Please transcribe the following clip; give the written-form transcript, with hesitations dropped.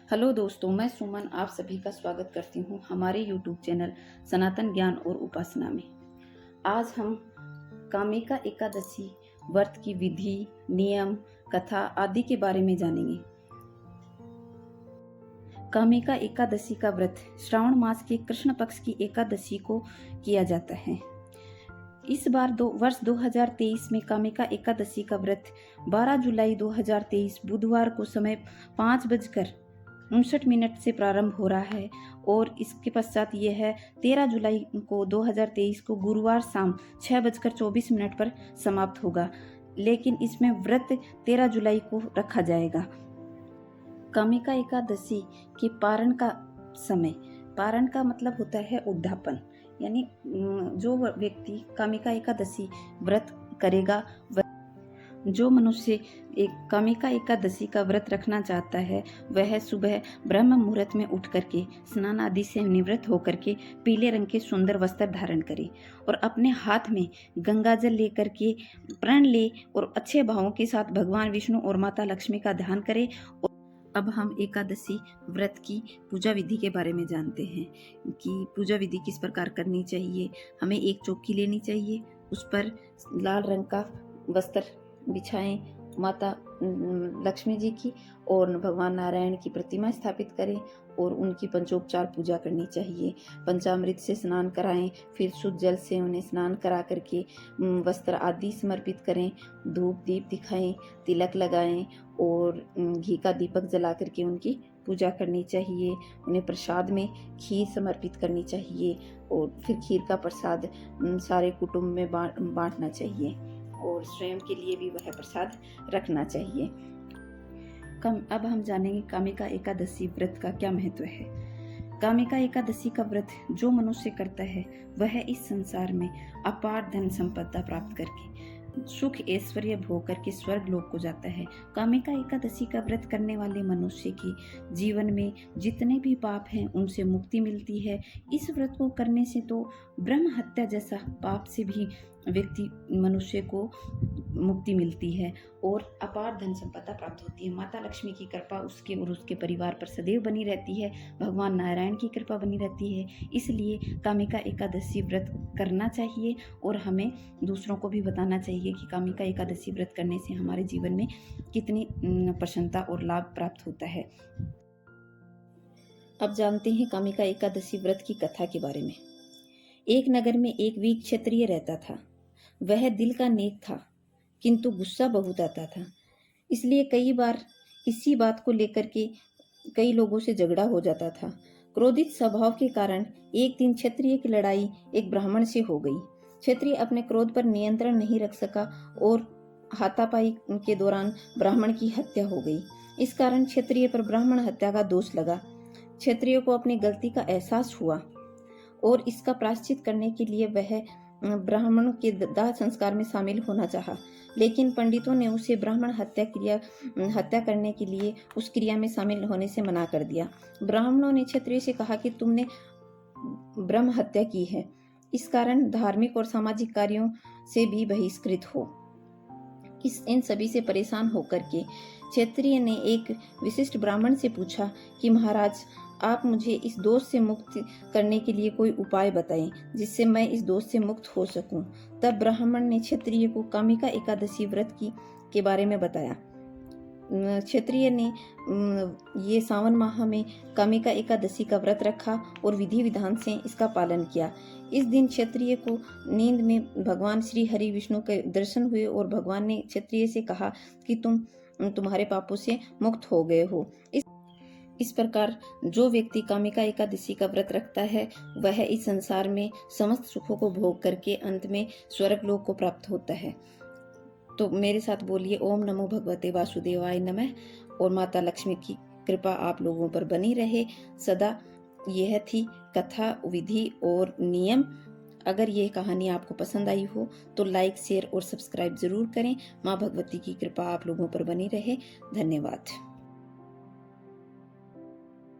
Hello दोस्तों, मैं सुमन आप सभी का स्वागत करती हूँ हमारे YouTube चैनल सनातन ज्ञान और उपासना में। आज हम कामिका एकादशी व्रत की विधि, नियम, कथा आदि के बारे में जानेंगे। कामिका एकादशी का व्रत श्रावण मास के कृष्ण पक्ष की एकादशी को किया जाता है। इस बार वर्ष 2023 में कामिका एकादशी का व्रत 12 जुलाई 2023 बुधवार को समय 5:59 से प्रारंभ हो रहा है और इसके पश्चात यह है 13 जुलाई को 2023 को गुरुवार शाम 6:24 पर समाप्त होगा। लेकिन इसमें व्रत 13 जुलाई को रखा जाएगा। कामिका एकादशी के पारण का समय, पारण का मतलब होता है उद्यापन, यानी जो व्यक्ति कामिका एकादशी व्रत करेगा, जो मनुष्य एक कामिका एकादशी का व्रत रखना चाहता है वह सुबह ब्रह्म मुहूर्त में उठ करके स्नान आदि से निवृत्त होकर के पीले रंग के सुंदर वस्त्र धारण करे और अपने हाथ में गंगा जल लेकर के प्रण ले और अच्छे भावों के साथ भगवान विष्णु और माता लक्ष्मी का ध्यान करे। अब हम एकादशी व्रत की पूजा विधि के बारे में जानते हैं कि पूजा विधि किस प्रकार करनी चाहिए। हमें एक चौकी लेनी चाहिए, उस पर लाल रंग का वस्त्र बिछाएं, माता लक्ष्मी जी की और भगवान नारायण की प्रतिमा स्थापित करें और उनकी पंचोपचार पूजा करनी चाहिए। पंचामृत से स्नान कराएं, फिर शुद्ध जल से उन्हें स्नान करा करके वस्त्र आदि समर्पित करें, धूप दीप दिखाएं, तिलक लगाएं और घी का दीपक जला करके उनकी पूजा करनी चाहिए। उन्हें प्रसाद में खीर समर्पित करनी चाहिए और फिर खीर का प्रसाद सारे कुटुंब में बांटना चाहिए और स्वयं के लिए भी वह प्रसाद रखना चाहिए। अब हम जानेंगे कामिका एकादशी व्रत का क्या महत्व है। कामिका एकादशी का व्रत जो मनुष्य करता है वह इस संसार में अपार धन संपदा प्राप्त करके सुख ऐश्वर्य भोग करके स्वर्ग लोक को जाता है। कामिका एकादशी का व्रत करने वाले मनुष्य के जीवन में जितने भी पाप हैं उनसे मुक्ति मिलती है। इस व्रत को करने से तो ब्रह्म हत्या जैसा पाप से भी मनुष्य को मुक्ति मिलती है और अपार धन संपदा प्राप्त होती है। माता लक्ष्मी की कृपा उसके और उसके परिवार पर सदैव बनी रहती है, भगवान नारायण की कृपा बनी रहती है। इसलिए कामिका एकादशी व्रत करना चाहिए और हमें दूसरों को भी बताना चाहिए कि कामिका एकादशी व्रत करने से हमारे जीवन में कितनी प्रसन्नता और लाभ प्राप्त होता है। अब जानते हैं कामिका एकादशी व्रत की कथा के बारे में। एक नगर में एक वीर क्षत्रिय रहता था। वह दिल का नेक था किंतु गुस्सा बहुत आता था, इसलिए कई बार इसी बात को लेकर के कई लोगों से झगड़ा हो जाता था। क्रोधित स्वभाव के कारण एक दिन क्षत्रिय की लड़ाई एक ब्राह्मण से हो गई। क्षत्रिय अपने क्रोध पर नियंत्रण नहीं रख सका और हाथापाई के दौरान ब्राह्मण की हत्या हो गई। इस कारण क्षत्रिय पर ब्राह्मण हत्या का दोष लगा। क्षत्रिय को अपनी गलती का एहसास हुआ और इसका प्रायश्चित करने के लिए वह ब्राह्मण के दाह संस्कार में शामिल होना चाहा, लेकिन पंडितों ने उसे ब्राह्मण हत्या करने के लिए उस क्रिया में शामिल होने से मना कर दिया। ब्राह्मणों ने क्षत्रिय से कहा कि तुमने ब्रह्म हत्या की है, इस कारण धार्मिक और सामाजिक कार्यों से भी बहिष्कृत हो। इन सभी से परेशान होकर के क्षत्रिय ने एक विशिष्ट ब्राह्मण से पूछा कि महाराज, आप मुझे इस दोष से मुक्त करने के लिए कोई उपाय बताएं जिससे मैं इस दोष से मुक्त हो सकूं। तब ब्राह्मण ने क्षत्रिय को कामिका एकादशी व्रत के बारे में बताया। क्षत्रिय ने ये सावन माह में कामिका एकादशी का व्रत रखा और विधि विधान से इसका पालन किया। इस दिन क्षत्रिय को नींद में भगवान श्री हरि विष्णु के दर्शन हुए और भगवान ने क्षत्रिय से कहा कि तुम्हारे पापों से मुक्त हो गए हो। इस प्रकार जो व्यक्ति कामिका एकादशी का व्रत रखता है वह इस संसार में समस्त सुखों को भोग करके अंत में स्वर्ग लोक को प्राप्त होता है। तो मेरे साथ बोलिए, ओम नमो भगवते वासुदेवाय नमः और माता लक्ष्मी की कृपा आप लोगों पर बनी रहे सदा। यह थी कथा, विधि और नियम। अगर ये कहानी आपको पसंद आई हो तो लाइक, शेयर और सब्सक्राइब जरूर करें। माँ भगवती की कृपा आप लोगों पर बनी रहे। धन्यवाद।